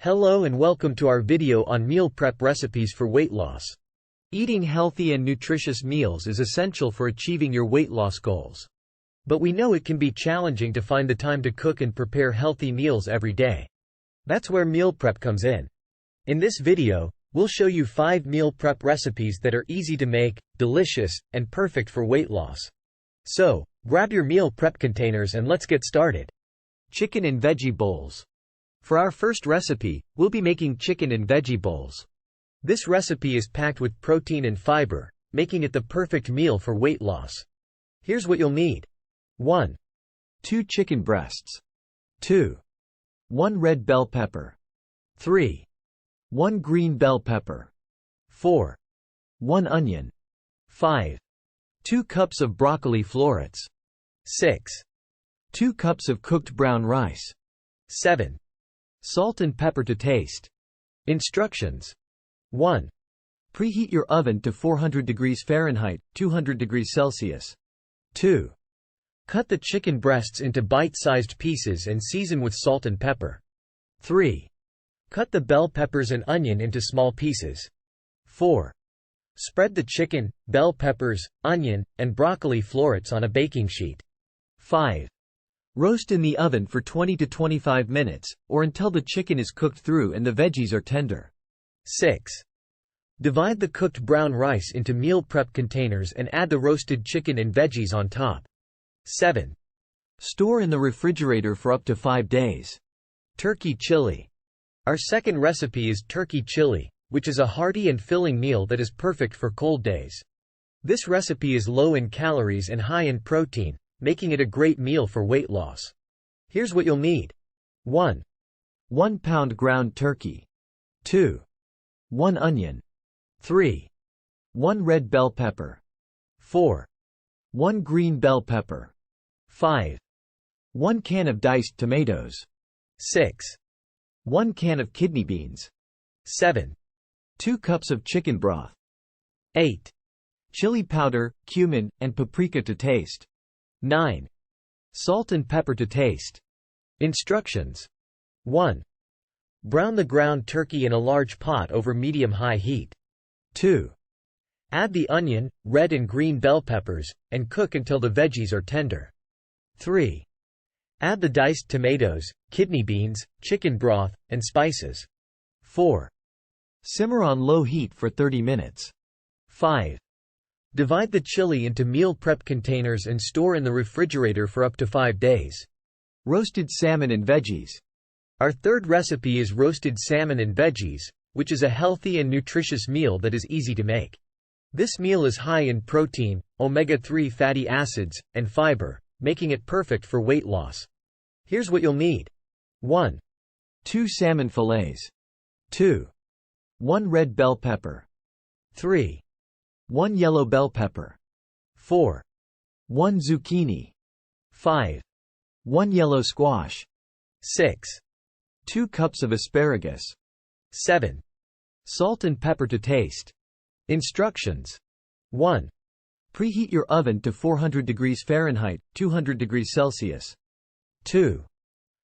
Hello and welcome to our video on meal prep recipes for weight loss. Eating healthy and nutritious meals is essential for achieving your weight loss goals. But we know it can be challenging to find the time to cook and prepare healthy meals every day. That's where meal prep comes in. In this video, we'll show you 5 meal prep recipes that are easy to make, delicious, and perfect for weight loss. So, grab your meal prep containers and let's get started. Chicken and veggie bowls. For our first recipe, we'll be making chicken and veggie bowls. This recipe is packed with protein and fiber, making it the perfect meal for weight loss. Here's what you'll need. 1. 2 chicken breasts. 2. 1 red bell pepper. 3. 1 green bell pepper. 4. 1 onion. 5. 2 cups of broccoli florets. 6. 2 cups of cooked brown rice. 7. Salt and pepper to taste. Instructions. 1. Preheat your oven to 400 degrees Fahrenheit, 200 degrees Celsius. 2. Cut the chicken breasts into bite-sized pieces and season with salt and pepper. 3. Cut the bell peppers and onion into small pieces. 4. Spread the chicken, bell peppers, onion, and broccoli florets on a baking sheet. 5. Roast in the oven for 20 to 25 minutes, or until the chicken is cooked through and the veggies are tender. 6. Divide the cooked brown rice into meal prep containers and add the roasted chicken and veggies on top. 7. Store in the refrigerator for up to 5 days. Turkey chili. Our second recipe is turkey chili, which is a hearty and filling meal that is perfect for cold days. This recipe is low in calories and high in protein, making it a great meal for weight loss. Here's what you'll need. 1. 1 pound ground turkey. 2. 1 onion. 3. 1 red bell pepper. 4. 1 green bell pepper. 5. 1 can of diced tomatoes. 6. 1 can of kidney beans. 7. 2 cups of chicken broth. 8. Chili powder, cumin, and paprika to taste. 9. Salt and pepper to taste. Instructions. 1. Brown the ground turkey in a large pot over medium-high heat. 2. Add the onion, red and green bell peppers, and cook until the veggies are tender. 3. Add the diced tomatoes, kidney beans, chicken broth, and spices. 4. Simmer on low heat for 30 minutes. 5. Divide the chili into meal prep containers and store in the refrigerator for up to 5 days. Roasted salmon and veggies. Our third recipe is roasted salmon and veggies, which is a healthy and nutritious meal that is easy to make. This meal is high in protein, omega-3 fatty acids, and fiber, making it perfect for weight loss. Here's what you'll need. 1. 2 salmon fillets. 2. 1 red bell pepper. 3. 1 yellow bell pepper. 4. 1 zucchini. 5. 1 yellow squash. 6. 2 cups of asparagus. 7. Salt and pepper to taste. Instructions. 1. Preheat your oven to 400 degrees Fahrenheit, 200 degrees Celsius. 2.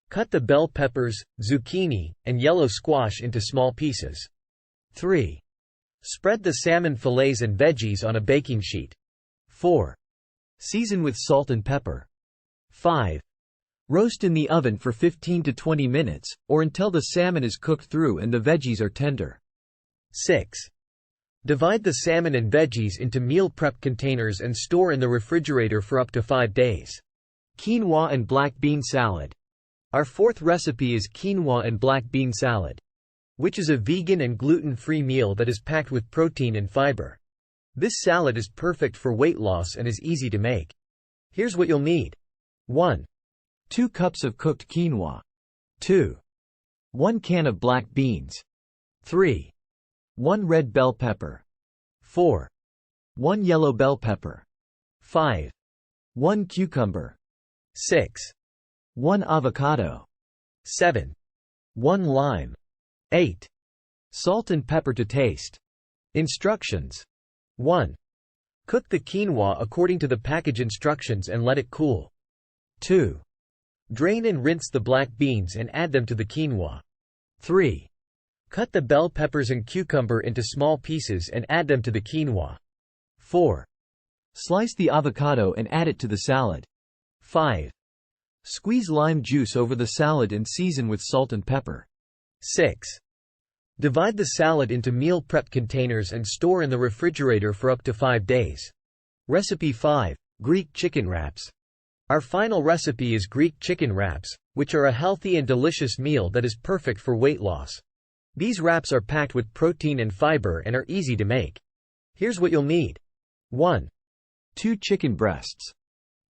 Cut the bell peppers, zucchini, and yellow squash into small pieces. 3. Spread the salmon fillets and veggies on a baking sheet. 4. Season with salt and pepper. 5. Roast in the oven for 15 to 20 minutes, or until the salmon is cooked through and the veggies are tender. 6. Divide the salmon and veggies into meal prep containers and store in the refrigerator for up to 5 days. Quinoa and black bean salad. Our fourth recipe is quinoa and black bean salad, which is a vegan and gluten-free meal that is packed with protein and fiber. This salad is perfect for weight loss and is easy to make. Here's what you'll need. 1. 2 cups of cooked quinoa. 2. 1 can of black beans. 3. 1 red bell pepper. 4. 1 yellow bell pepper. 5. 1 cucumber. 6. 1 avocado. 7. 1 lime. 8. Salt and pepper to taste. Instructions. 1. Cook the quinoa according to the package instructions and let it cool. 2. Drain and rinse the black beans and add them to the quinoa. 3. Cut the bell peppers and cucumber into small pieces and add them to the quinoa. 4. Slice the avocado and add it to the salad. 5. Squeeze lime juice over the salad and season with salt and pepper. 6. Divide the salad into meal prep containers and store in the refrigerator for up to 5 days. Recipe 5. Greek chicken wraps. Our final recipe is Greek chicken wraps, which are a healthy and delicious meal that is perfect for weight loss. These wraps are packed with protein and fiber and are easy to make. Here's what you'll need. 1. 2 chicken breasts.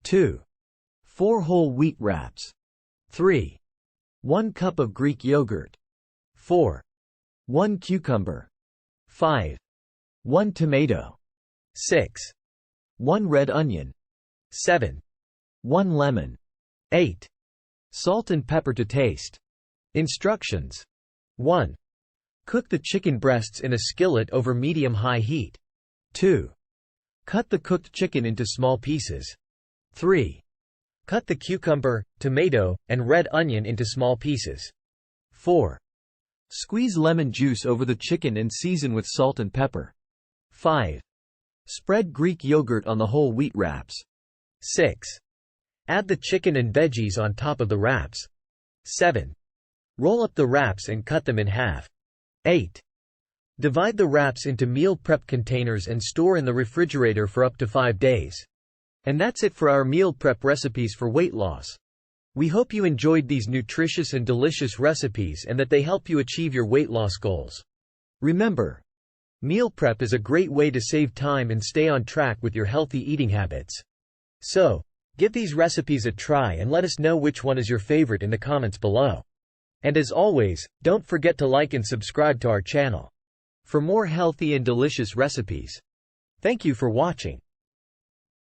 2. 4 whole wheat wraps. 3. 1 cup of Greek yogurt. 4. 1 cucumber. 5. 1 tomato. 6. 1 red onion. 7. 1 lemon. 8. Salt and pepper to taste. Instructions. 1. Cook the chicken breasts in a skillet over medium-high heat. 2. Cut the cooked chicken into small pieces. 3. Cut the cucumber, tomato, and red onion into small pieces. 4. Squeeze lemon juice over the chicken and season with salt and pepper. 5. Spread Greek yogurt on the whole wheat wraps. 6. Add the chicken and veggies on top of the wraps. 7. Roll up the wraps and cut them in half. 8. Divide the wraps into meal prep containers and store in the refrigerator for up to 5 days. And that's it for our meal prep recipes for weight loss. We hope you enjoyed these nutritious and delicious recipes and that they help you achieve your weight loss goals. Remember, meal prep is a great way to save time and stay on track with your healthy eating habits. So, give these recipes a try and let us know which one is your favorite in the comments below. And as always, don't forget to like and subscribe to our channel for more healthy and delicious recipes. Thank you for watching.